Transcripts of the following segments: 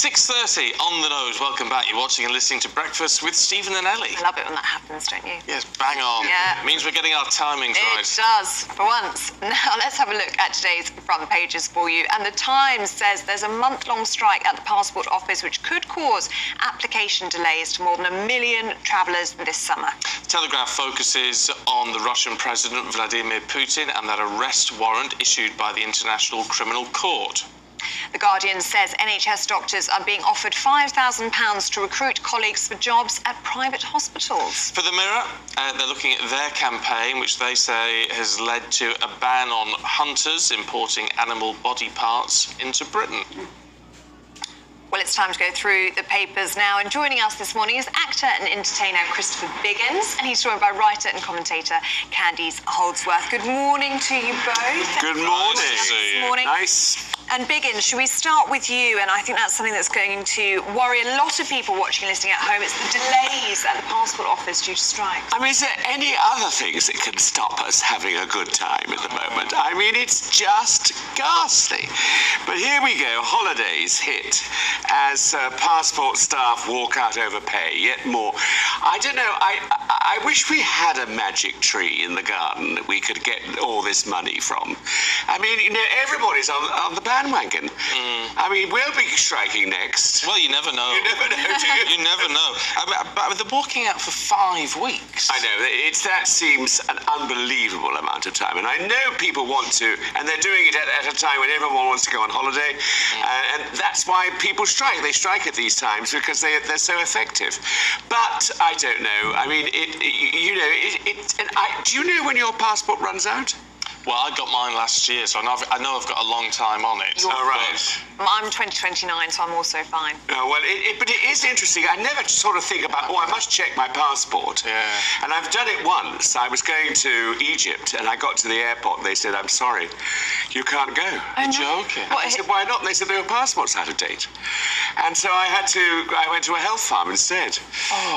6:30 on the nose. Welcome back. You're watching and listening to Breakfast with Stephen and Ellie. I love it when that happens, don't you? Yes, bang on. Yeah. It means we're getting our timings right. It does, for once. Now, let's have a look at today's front pages for you. And the Times says there's a month-long strike at the passport office which could cause application delays to more than 1 million travellers this summer. Telegraph focuses on the Russian President Vladimir Putin and that arrest warrant issued by the International Criminal Court. The Guardian says NHS doctors are being offered £5,000 to recruit colleagues for jobs at private hospitals. For the Mirror, they're looking at their campaign, which they say has led to a ban on hunters importing animal body parts into Britain. Well, it's time to go through the papers now. And joining us this morning is actor and entertainer Christopher Biggins, and he's joined by writer and commentator Candice Holdsworth. Good morning to you both. Good morning. This morning. Nice. And Biggins, should we start with you? And I think that's something that's going to worry a lot of people watching and listening at home. It's the delays at the passport office due to strikes. I mean, is there any other things that can stop us having a good time at the moment? I mean, it's just ghastly. But here we go, holidays hit as passport staff walk out over pay, yet more. I don't know, I wish we had a magic tree in the garden that we could get all this money from. I mean, you know, everybody's on the bandwagon. I mean, we'll be striking next. Well, you never know. You never know, do you? You never know. But they're walking out for 5 weeks. I know, that seems an unbelievable amount of time. And I know people want to, and they're doing it at a time when everyone wants to go on holiday. And that's why people strike. They strike at these times because they're so effective. But I don't know. I mean, do you know when your passport runs out? Well, I got mine last year, so I know I've got a long time on it. Oh, right. I'm 2029, so I'm also fine. Oh, well, but it is interesting. I never sort of think about, I must check my passport. Yeah. And I've done it once. I was going to Egypt, and I got to the airport, and they said, I'm sorry, you can't go. You're joking. I said, why not? And they said, your passport's out of date. And so I went to a health farm instead,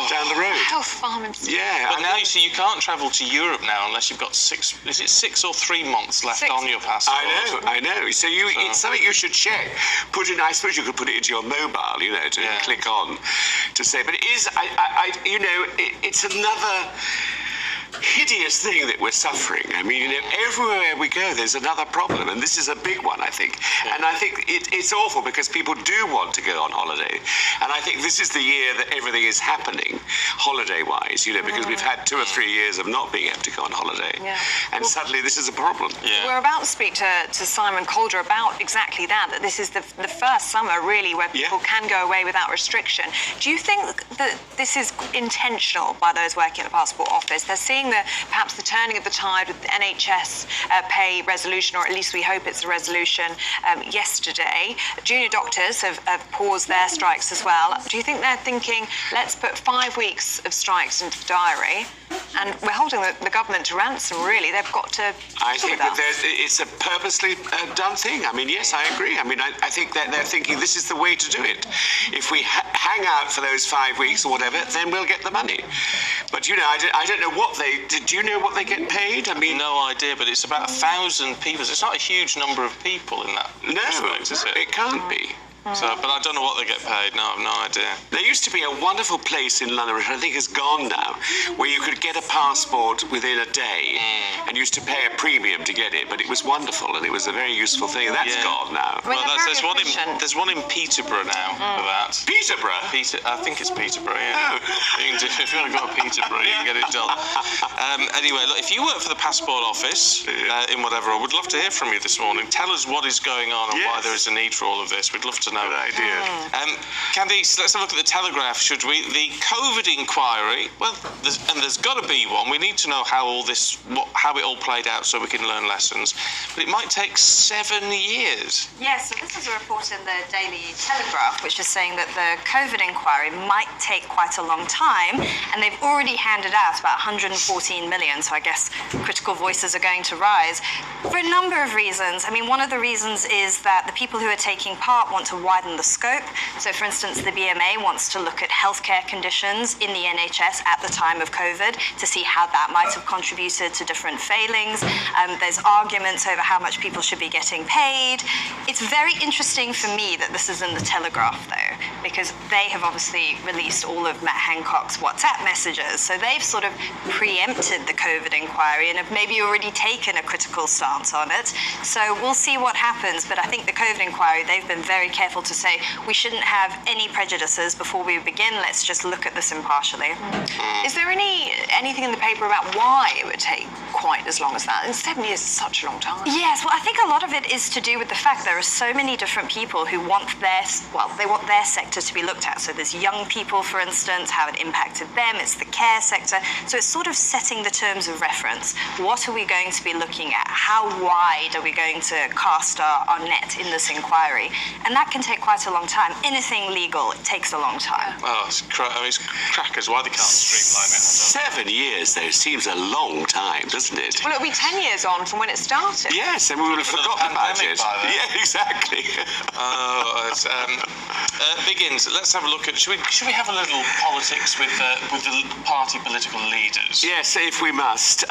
down the road. Health farm instead? Yeah. But now, you see, you can't travel to Europe now unless you've got 6 or 3 months left on your passport. I know. So it's something you should check. I suppose you could put it into your mobile, you know, to click on to say. But it is, it's another hideous thing that we're suffering. I mean, you know, everywhere we go, there's another problem, and this is a big one, I think. Yeah. And I think it's awful because people do want to go on holiday, and I think this is the year that everything is happening, holiday-wise, you know, because we've had 2 or 3 years of not being able to go on holiday, and suddenly this is a problem. Yeah. We're about to speak to Simon Calder about exactly that this is the first summer, really, where people can go away without restriction. Do you think that this is intentional by those working at the passport office? They're seeing perhaps the turning of the tide with the NHS pay resolution, or at least we hope it's a resolution yesterday. Junior doctors have paused their strikes as well. Do you think they're thinking, let's put 5 weeks of strikes into the diary, and we're holding the government to ransom, really? They've got to I think that it's a purposely done thing. I mean, yes, I agree. I mean, I think that they're thinking this is the way to do it. If we hang out for those 5 weeks or whatever, then we'll get the money. But, you know, I don't know what do you know what they get paid? I mean, no idea, but it's about 1,000 people. It's not a huge number of people in that respect, is it? It can't be. So, but I don't know what they get paid. No, I have no idea. There used to be a wonderful place in London, which I think is gone now, where you could get a passport within a day, and you used to pay a premium to get it, but it was wonderful, and it was a very useful thing. That's gone now. Well, there's one in Peterborough now for that. Peterborough? I think it's Peterborough, yeah. You can do, if you want to go to Peterborough, you can get it done. Anyway, look, if you work for the passport office in whatever, I would love to hear from you this morning. Tell us what is going on and why there is a need for all of this. We'd love to know. Good idea. Candice, let's have a look at the Telegraph, should we? The COVID inquiry, well, there's got to be one. We need to know how how it all played out so we can learn lessons. But it might take 7 years. Yes, so this is a report in the Daily Telegraph, which is saying that the COVID inquiry might take quite a long time, and they've already handed out about 114 million, so I guess critical voices are going to rise for a number of reasons. I mean, one of the reasons is that the people who are taking part want to widen the scope. So, for instance, the BMA wants to look at healthcare conditions in the NHS at the time of COVID to see how that might have contributed to different failings. There's arguments over how much people should be getting paid. It's very interesting for me that this is in the Telegraph, though, because they have obviously released all of Matt Hancock's WhatsApp messages. So they've sort of preempted the COVID inquiry and have maybe already taken a critical stance on it. So we'll see what happens. But I think the COVID inquiry, they've been very careful to say we shouldn't have any prejudices before we begin. Let's just look at this impartially. Is there anything in the paper about why it would take quite as long as that? And 7 years is such a long time. Yes, well, I think a lot of it is to do with the fact there are so many different people who want they want their sector to be looked at. So there's young people, for instance, how it impacted them. It's the care sector. So it's sort of setting the terms of reference. What are we going to be looking at? How wide are we going to cast our net in this inquiry? And that can take quite a long time. Anything legal, it takes a long time. Oh, it's crackers. Why they can't streamline it? 7 years, though, seems a long time, doesn't it? Well, it'll be 10 years on from when it started. Yes, and we would have forgotten about it. Yeah, exactly. Biggins, let's have a look at. Should we have a little politics with the party political leaders? Yes, if we must.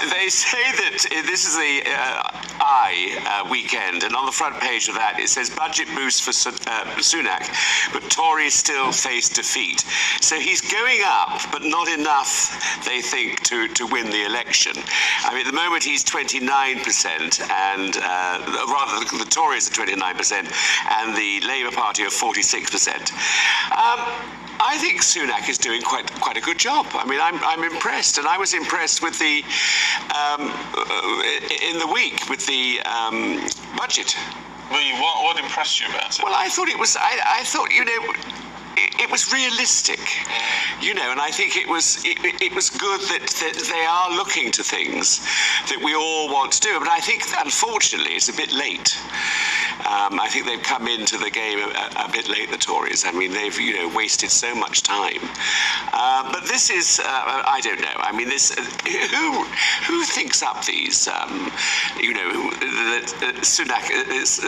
They say that this is the weekend, and on the front page of that it says budget boost for Sunak, but Tories still face defeat. So he's going up, but not enough, they think, to win the election. I mean, at the moment he's 29%, and rather the Tories are 29%, and the Labour Party are 46%. I think Sunak is doing quite a good job. I mean, I'm impressed, and I was impressed with the in the week with the budget. Well, what impressed you about it? Well, I thought it was. I thought, you know, it was realistic, you know, and I think it was good that they are looking to things that we all want to do. But I think, unfortunately, it's a bit late. I think they've come into the game a bit late, the Tories. I mean, they've, you know, wasted so much time. But this is, I don't know. I mean, this who thinks up these, you know, that Sunak is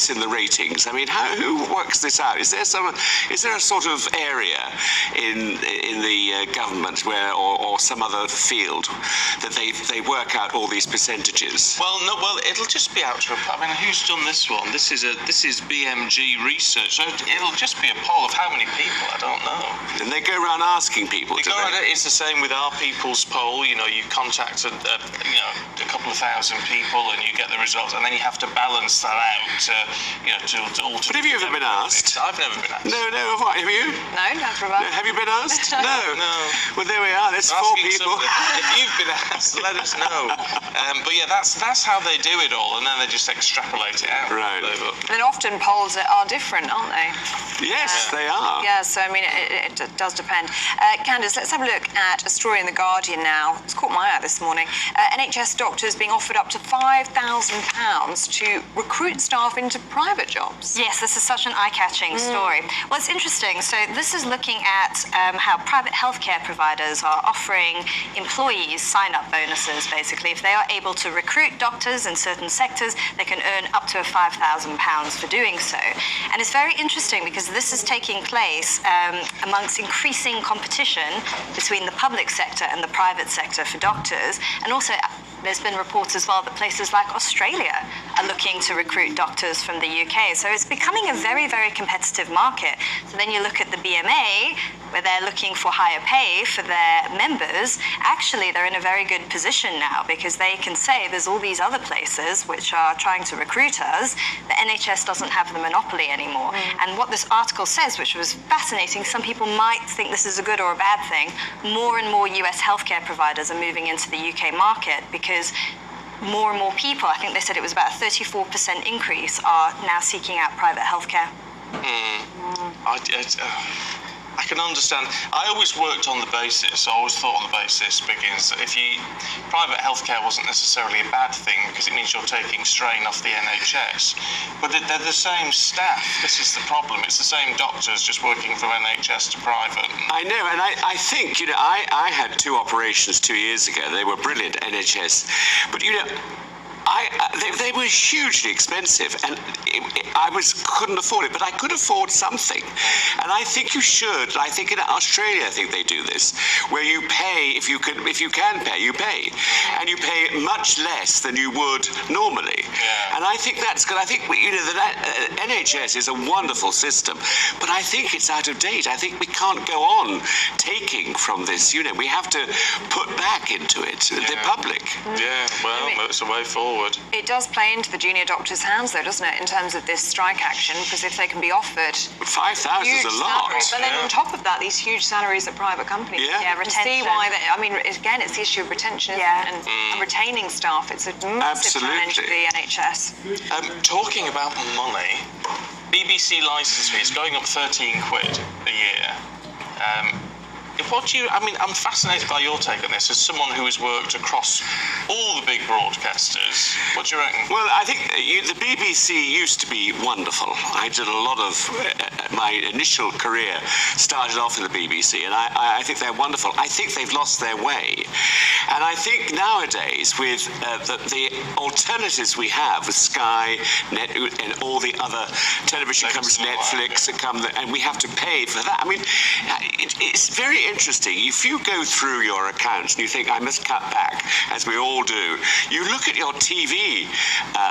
in the ratings? I mean, who works this out? Is there a sort of area in the government where, or some other field, that they work out all these percentages? Well, no. Well, it'll just be out to. I mean, who's done this one? This is BMG research. So it'll just be a poll of how many people. I don't know. And they go around asking people. It's the same with our people's poll. You know, you contact a couple of thousand people, and you get the results, and then you have to balance that out. To alter. But have you ever been asked? I've never been asked. No. Have you? No, that's right. No, have you been asked? No. Well, there we are. There's 4 people. If you've been asked, let us know. But yeah, that's how they do it all, and then they just extrapolate it out. Right. And often polls are different, aren't they? Yes, they are. Yeah, so I mean, it does depend. Candice, let's have a look at a story in The Guardian now. It's caught my eye this morning. NHS doctors being offered up to £5,000 to recruit staff into private jobs. Yes, this is such an eye-catching story. Well, it's interesting. So this is looking at how private healthcare providers are offering employees sign-up bonuses, basically. If they are able to recruit doctors in certain sectors, they can earn up to £5,000 for doing so. And it's very interesting because this is taking place amongst increasing competition between the public sector and the private sector for doctors. And also, there's been reports as well that places like Australia are looking to recruit doctors from the UK. So it's becoming a very, very competitive market. So then you look at the BMA, where they're looking for higher pay for their members. Actually, they're in a very good position now because they can say there's all these other places which are trying to recruit us. The NHS doesn't have the monopoly anymore. And what this article says, which was fascinating, some people might think this is a good or a bad thing, more and more US healthcare providers are moving into the UK market because more and more people, I think they said it was about a 34% increase, are now seeking out private healthcare. I can understand. I always worked on the basis, I always thought on the basis, Biggins, that private healthcare wasn't necessarily a bad thing because it means you're taking strain off the NHS. But they're the same staff. This is the problem. It's the same doctors just working from NHS to private. I know, and I think, you know, I had 2 operations 2 years ago. They were brilliant, NHS. But, you know, they were hugely expensive, and I couldn't afford it, but I could afford something. And I think you should. I think in Australia, I think they do this, where you pay if you can pay, you pay, and you pay much less than you would normally. Yeah. And I think that's good. I think the NHS is a wonderful system, but I think it's out of date. I think we can't go on taking from this. We have to put back into it the public. Yeah, well, it's a way forward. It does play into the junior doctors' hands, though, doesn't it, in terms of this strike action? Because if they can be offered 5,000 is a lot. salaries, but then on top of that, these huge salaries at private companies. Yeah. You see why they, I mean, again, it's the issue of retention, isn't it? And retaining staff. It's a massive challenge for the NHS. Talking about money, BBC licence fee is going up 13 quid a year. I'm fascinated by your take on this as someone who has worked across all the big broadcasters. What do you reckon? Well, I think the BBC used to be wonderful. I did a lot of my initial career started off in the BBC, and I think they're wonderful. I think they've lost their way. And I think nowadays, with the alternatives we have with Sky, and all the other television companies, Netflix, and we have to pay for that. I mean, it's very interesting. If you go through your accounts and you think, I must cut back, as we all do, you look at your TV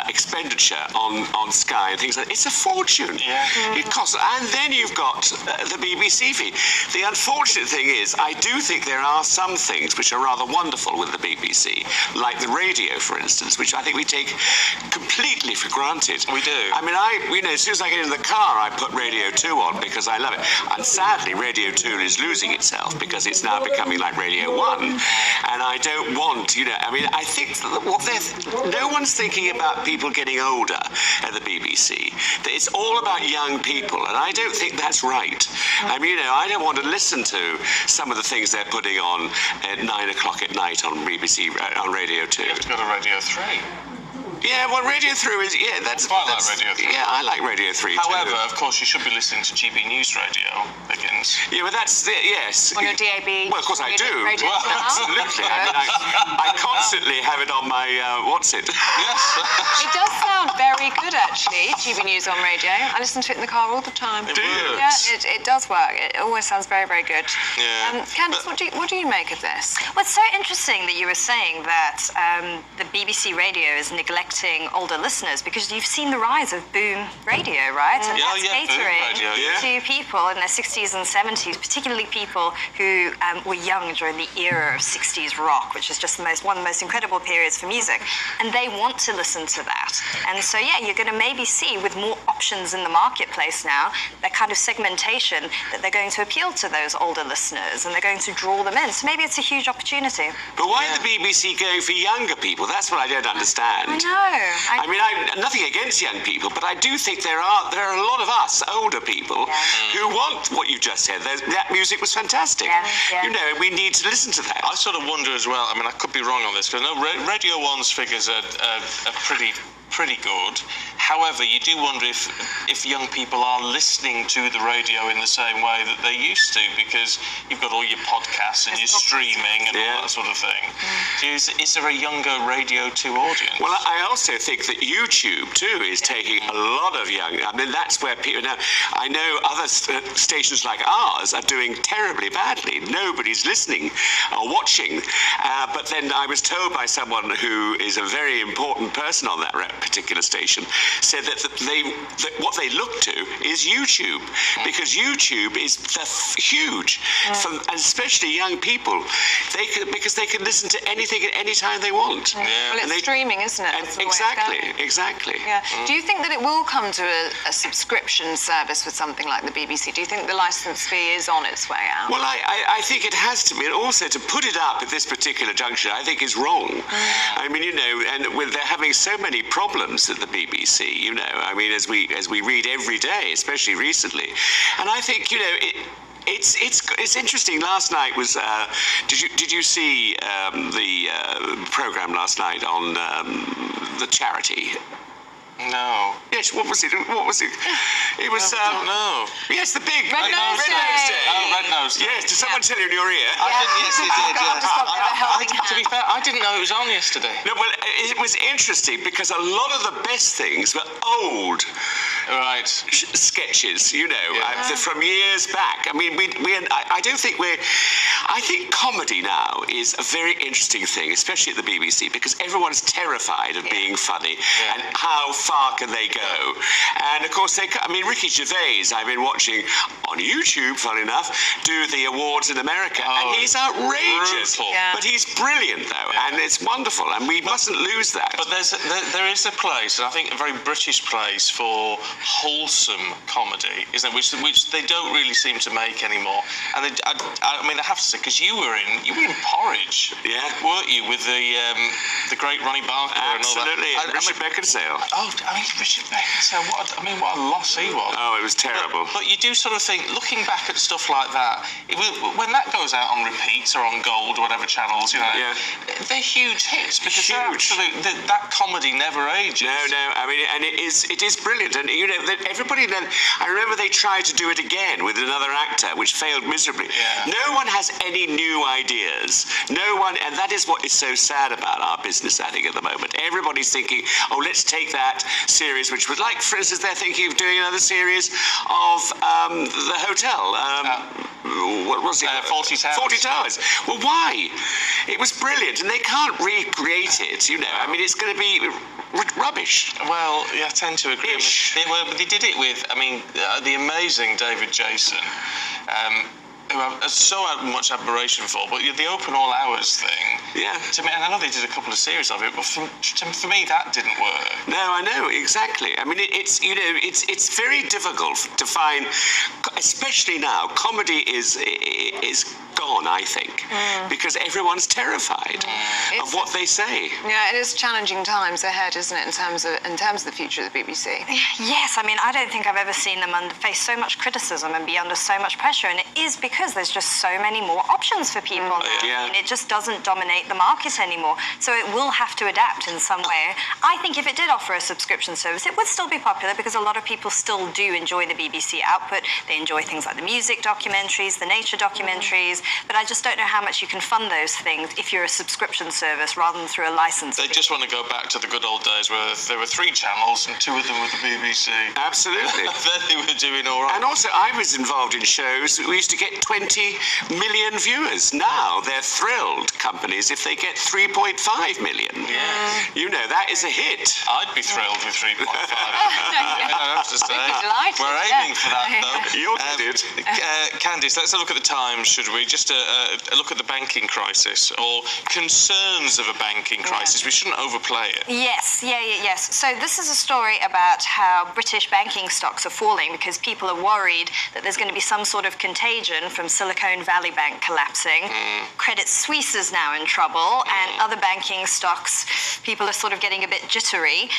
expenditure on Sky and things like that. It's a fortune. Yeah. It costs, and then you've got the BBC fee. The unfortunate thing is, I do think there are some things which are rather wonderful with the BBC, like the radio, for instance, which I think we take completely for granted. We do. I mean, as soon as I get in the car, I put Radio 2 on because I love it. And sadly, Radio 2 is losing itself because it's now becoming like Radio 1. And I don't want, I think no one's thinking about people getting older at the BBC. It's all about young people, and I don't think that's right. I mean, I don't want to listen to some of the things they're putting on at 9 o'clock at night on BBC, on Radio 2. You have to go to Radio 3. Yeah, well, Radio 3 is, that's... I like Radio 3. Yeah, I like Radio 3 However, too. of course, you should be listening to GB News Radio, Higgins. Yeah, but that's, yes. On your DAB. Well, of course I do. Radio Well, channel. absolutely. I mean, I constantly have it on my, Yes. It does sound very good, actually, GB News on radio. I listen to it in the car all the time. It works. Yeah, it does work. It always sounds very, very good. Yeah. Candice, what do you make of this? Well, it's so interesting that you were saying that the BBC radio is neglecting older listeners, because you've seen the rise of Boom Radio, right? And that's catering to people in their 60s and 70s, particularly people who were young during the era of 60s rock, which is just one of the most incredible periods for music. And they want to listen to that. And so, you're going to maybe see, with more options in the marketplace now, that kind of segmentation, that they're going to appeal to those older listeners and they're going to draw them in. So maybe it's a huge opportunity. But why are the BBC going for younger people? That's what I don't understand. I know. I mean, nothing against young people, but I do think there are a lot of us, older people, who want what you just said. That music was fantastic. We need to listen to that. I sort of wonder as well, I mean, I could be wrong on this, because I know Radio 1's figures are pretty good. However, you do wonder if young people are listening to the radio in the same way that they used to, because you've got all your podcasts and your streaming and all that sort of thing. Is there a younger Radio 2 audience? Well, I also think that YouTube too is taking a lot of young. I mean, that's where people now. I know other stations like ours are doing terribly badly. Nobody's listening or watching. But then I was told by someone who is a very important person on that particular station, said that what they look to is YouTube, because YouTube is huge, and especially young people. Because they can listen to anything at any time they want. Well, it's streaming, isn't it? Exactly. Yeah. Do you think that it will come to a subscription service with something like the BBC? Do you think the licence fee is on its way out? Well, I think it has to be, and also to put it up at this particular juncture, I think is wrong. I mean, and they're having so many problems at the BBC. I mean, as we read every day, especially recently, and I think It's interesting. Last night was. Did you see the program last night on the charity? No. Yes, what was it? It was, I don't know. yes, the big Red Nose Day. Oh, Red Nose Day. Yes, did someone tell you in your ear? I didn't, yes, it did. I've just got a helping To be fair, I didn't know it was on yesterday. No, well, it was interesting because a lot of the best things were old Right. sketches, you know, Yeah. from years back. I mean, I don't think I think comedy now is a very interesting thing, especially at the BBC, because everyone's terrified of being funny and how far can they go. And of course, Ricky Gervais, I've been watching on YouTube, fun enough, do the awards in America, and he's outrageous. Brutal. Yeah. But he's brilliant, though, and it's wonderful, and we mustn't lose that. But there is a place, and I think a very British place, for wholesome comedy, isn't it? Which they don't really seem to make anymore. And I have to say, because you were in Porridge, weren't you, with the great Ronnie Barker Absolutely, and all that? Richard Beckinsale. Oh, I mean, Richard Beckinsale, what a loss he was. Oh, it was terrible. But you do sort of think, looking back at stuff like that, when that goes out on repeats or on Gold or whatever channels, you know, they're huge hits because that comedy never ages. No, I mean, and it is brilliant, and you know, everybody then. I remember they tried to do it again with another actor, which failed miserably. Yeah. No one has any new ideas. No one, and that is what is so sad about our business, I think, at the moment. Everybody's thinking, oh, let's take that series, which was like, for instance, they're thinking of doing another series of the hotel. What was it? 40 Towers. 40 Towers. Well, why? It was brilliant, and they can't recreate it, you know. I mean, it's going to be rubbish. Well, yeah, I tend to agree. They did it with, the amazing David Jason, who I have so much admiration for, but the Open All Hours thing, to me, and I know they did a couple of series of it, but for me that didn't work. No, I know, exactly. I mean, it's very difficult to find, especially now, comedy is gone, I think, because everyone's terrified of what they say. Yeah, it is challenging times ahead, isn't it, in terms of the future of the BBC? Yes, I don't think I've ever seen them face so much criticism and be under so much pressure, and it is because there's just so many more options for people now. Yeah. And it just doesn't dominate the market anymore, so it will have to adapt in some way. I think if it did offer a subscription service, it would still be popular because a lot of people still do enjoy the BBC output. They enjoy things like the music documentaries, the nature documentaries, but I just don't know how much you can fund those things if you're a subscription service rather than through a license. They just want to go back to the good old days where there were 3 channels and 2 of them were the BBC. Absolutely. Then they were doing all right. And also, I was involved in shows. We used to get 20 million viewers. Now they're thrilled, companies, if they get 3.5 million. Yeah. You know, that is a hit. I'd be thrilled with 3.5. I have to say. Delighted, We're aiming for that, though. You did. Candice, let's have a look at the Times, should we? Just a look at the banking crisis, or concerns of a banking crisis. We shouldn't overplay it. Yes. So this is a story about how British banking stocks are falling because people are worried that there's going to be some sort of contagion from Silicon Valley Bank collapsing. Credit Suisse is now in trouble, and other banking stocks, people are sort of getting a bit jittery.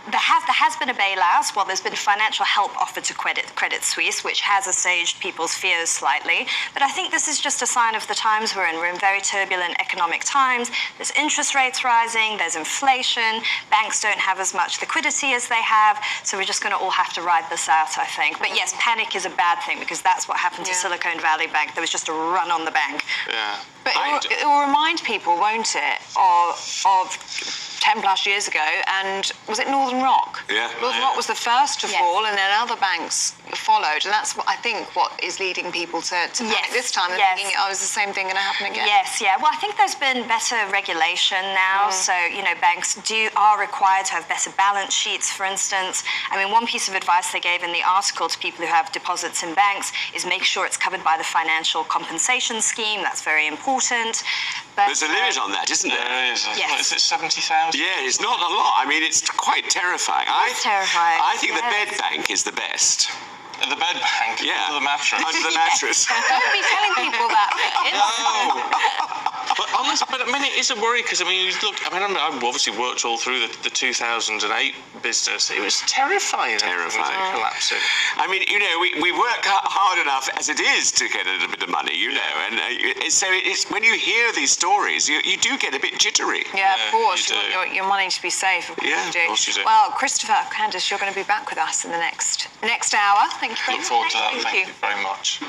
There has been a bailout. Well, there's been financial help offered to Credit Suisse, which has assuaged people's fears slightly. But I think this is just a sign of the times we're in. We're in very turbulent economic times. There's interest rates rising. There's inflation. Banks don't have as much liquidity as they have. So we're just going to all have to ride this out, I think. But yes, panic is a bad thing because that's what happened to Silicon Valley Bank. There was just a run on the bank. Yeah. But it will remind people, won't it, of 10 plus years ago, and was it Northern Rock? Yeah. Northern Rock was the first to fall, and then other banks followed, and that's what I think is leading people to panic this time. They're thinking, is the same thing going to happen again? Yes, yeah. Well, I think there's been better regulation now, so banks are required to have better balance sheets, for instance. One piece of advice they gave in the article to people who have deposits in banks is make sure it's covered by the financial compensation scheme. That's very important. But there's a limit on that, isn't there? There is. Yes. What is it, 70,000? Yeah, it's not a lot. It's quite terrifying. It's terrifying. I think the bed bank is the best. The bed bank? Yeah. Under the mattress? Under the mattress. Don't be telling people that, Vickers. No. But I mean, it is a worry because I mean, I've obviously worked all through the 2008 business. It was terrifying. Terrifying. Collapsing. I mean, you know, we work hard enough as it is to get a little bit of money, you know, and so it's when you hear these stories, you do get a bit jittery. Yeah, of course. You do. Your money to be safe. Of course Yeah, you do. of course you do. Well, Christopher, Candice, you're going to be back with us in the next hour. Thank you very Look much. forward to that. Thank you you. very much.